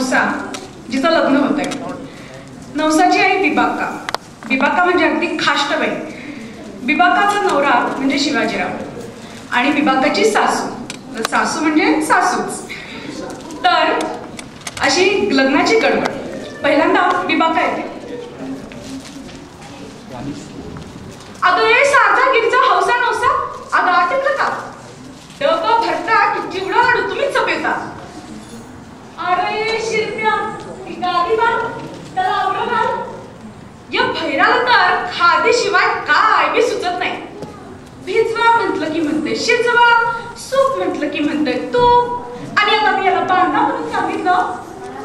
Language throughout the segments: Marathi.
नवसा जिचं लग्न होतंय. नवसाची आई बिबाका. बिबाका म्हणजे अगदी खाष्टबाई. बिबाकाचा नवरा म्हणजे शिवाजीराव आणि बिबाकाची सासू. सासू म्हणजे सासूच. तर अशी लग्नाची गडबड. पहिल्यांदा बिबाका येते. अगं हे सारखा गिरचा हौसा नवसा अगं आटकलं का? डबा भरता की चिवडा लाडू तुम्हीच चपेता. अरे शिरप्या ही गादी बाळ त्याला आवडं घाल. या भैराला तर खादीशिवाय काय बी सुचत नाही. भिजवा म्हटलं की म्हणते शिजवा, सूप म्हटलं की म्हणते तूप, आणि आता मी याला बांधा म्हणून सांगितलं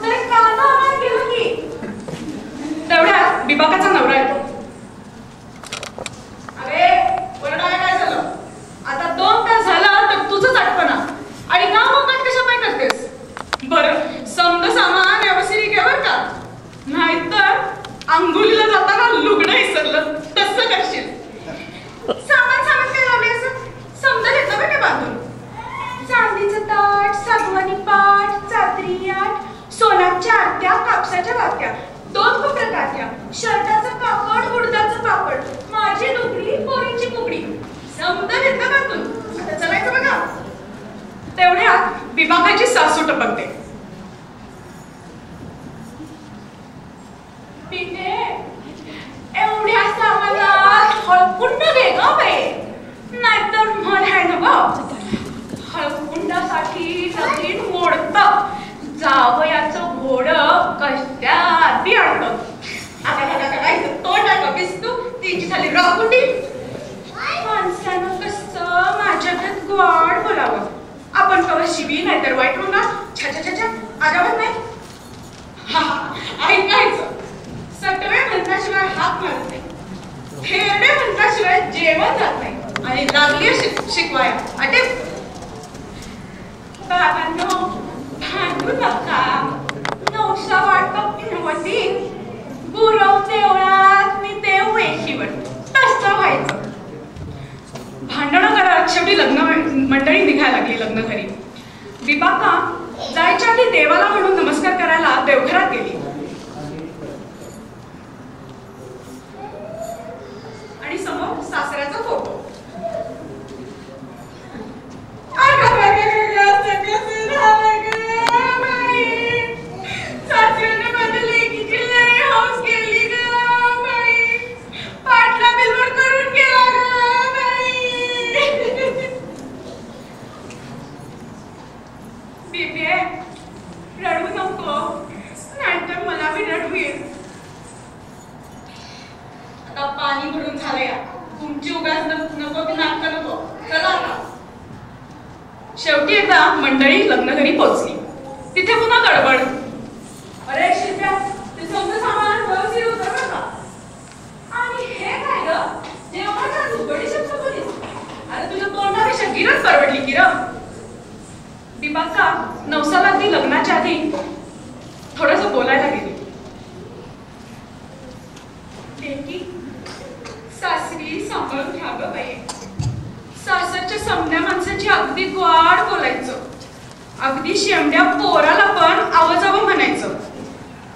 तर कांदा आणायला गेलं की. तेवढ्यात बिबाकाचा नवरा येतो. अरे ओरडायला काय झालं? आता 2 तास झाला तर तुझंच आठवणा आणि का मग कशा पाय करतेस? बरं समज सामान व्यवस्थित घे बरं का, नाहीतर अंघोळीला जाताना लुगडं विसरलं तसं करशील. सामान काय लावले असं समजा घेतलं बरं का बांधून. चांदीचं ताट, सागवानी पाट, चादरी आट, सोन्याच्या आरत्या, कापसाच्या वात्या, 2 कोपऱ्या काठ्या, शर्टाचं कापड, उडदाचं पापड, माझी लुगडी, पोरीची बुगडी, समजा घेतलं बांधून. आता चलायचं बघा. तेवढ्यात बिबाकाची सासू टपकते. पिते एवढ्या सामानात हळकुंड घे ग बाई, नाहीतर मला आहे ना ग हळकुंडासाठी नवीन मोडतं जावयाचं घोड कशात बी अडतं. आता तोंड कपीस तू तिची झाली राकुंडी. माणसानं कसं माझ्याकडे गोड बोलावं. आपण कवा शिवी नाही तर वाईट होणार. छा छा छा आरामात नाही. हा ऐकायचं. सटवे म्हणताशिवाय हात मारत नाही, खेरडे म्हणताशिवाय जेवण जात नाही, आणि लागली शिकवाय अटे. बाबांनो भांडू नका. नवसा वाटप पिनवती गुरव देवळात मी देव वेशीवर तसं व्हायचं. भांडणं करा. शेवटी लग्न मंडळी निघायला लागली लग्न घरी. बिबाका जायच्या आधी देवाला म्हणून नमस्कार करायला देवघरात गेली आणि समोर सासऱ्याचा फोटो. सासऱ्याने माझ्या लेकीची लई हौस केली ग बाई. पाटला बिलवड करून गेला ग बाई. बेबे रडू नको, नाहीतर मला बी रडू येईल. आता पाणी भरून झालंय. तुमची उगाच नको की नाटक नको. चला आता. शेवटी एकदा मंडळी लग्न घरी पोहोचली. तिथे पुन्हा गडबड. अरे शिरप्या ते समजा सामान व्यवस्थित उतर बरं का. आणि हे काय ग जेव्हा लुगडी शब्द बोलीस. अरे तुझ्या तोंडापेक्षा गिरण परवडली गिरण. बिबाका नवसाला अगदी लग्नाच्या आधी थोडंसं बोलायला गेली. लेकी सासरी सांभाळून घ्या ग बाई. सासरच्या समध्या माणसाची अगदी गोड बोलायचं. अगदी शेमड्या पोराला पण आवाजावं म्हणायचं.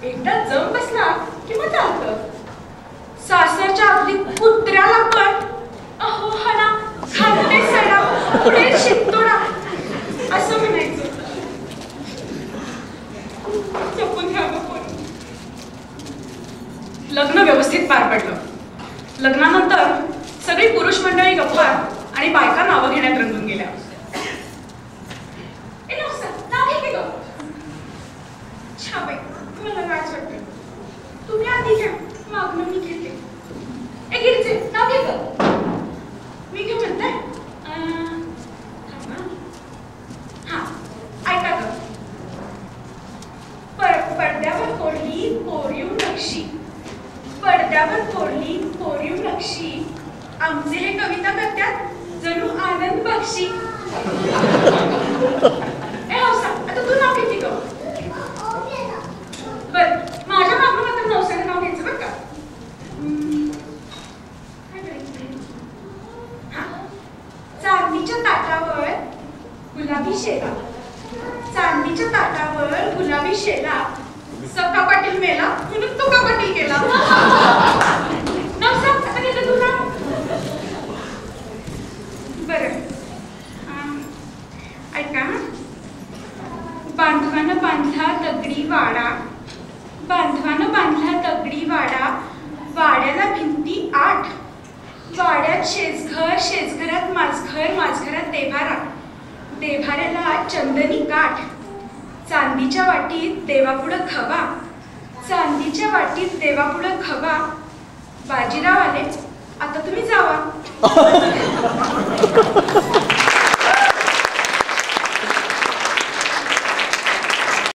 एकदा जम बसला की मग चालतं. सासरच्या अगदी कुत्र्याला पण अहो हना खाते सडा पुढे शितोडा असं म्हणायचं. जपून घ्या ग कोण. लग्न व्यवस्थित पार पडलं. लग्नानंतर सगळी पुरुष मंडळी गप्पा आणि बायका नावं घेण्यात रंगून गेल्या. छा बाई मला लाज वाटते. तुम्ही आधी घ्या मागणं मी घेते. ए गिरचे नाव घे ग. मी घेऊ म्हणताय. हा ऐका ग. पडद्यावर कोरली कोरीव नक्षी, पडद्यावर कोरली कोरीव नक्षी, आमचे हे कविता करतात जणू आनंद बक्षी. ए हौसा आता तू नाव घेते ग. बर माझ्या मागणं मात्र नवसाने नाव घ्यायचं बरं का. हा चांदीच्या ताटावर गुलाबी शेला, चांदीच्या ताटावर गुलाबी शेला, सक्का पाटील मेला म्हणून तुका पाटील केला. नवसा आता गेलं तुला. बरं ऐका. बांधवानं बांधला दगडी वाडा, बांधवानं बांधला दगडी वाडा, वाड्याला भिंती 8, वाड्यात शेजघर, शेजघरात माझघर, माझघरात देव्हारा, देव्हाऱ्याला चंदनी काठ, चांदीच्या वाटीत देवापुढं खवा, चांदीच्या वाटीत देवापुढं खवा. बाजीराव आले, आता तुम्ही जावा.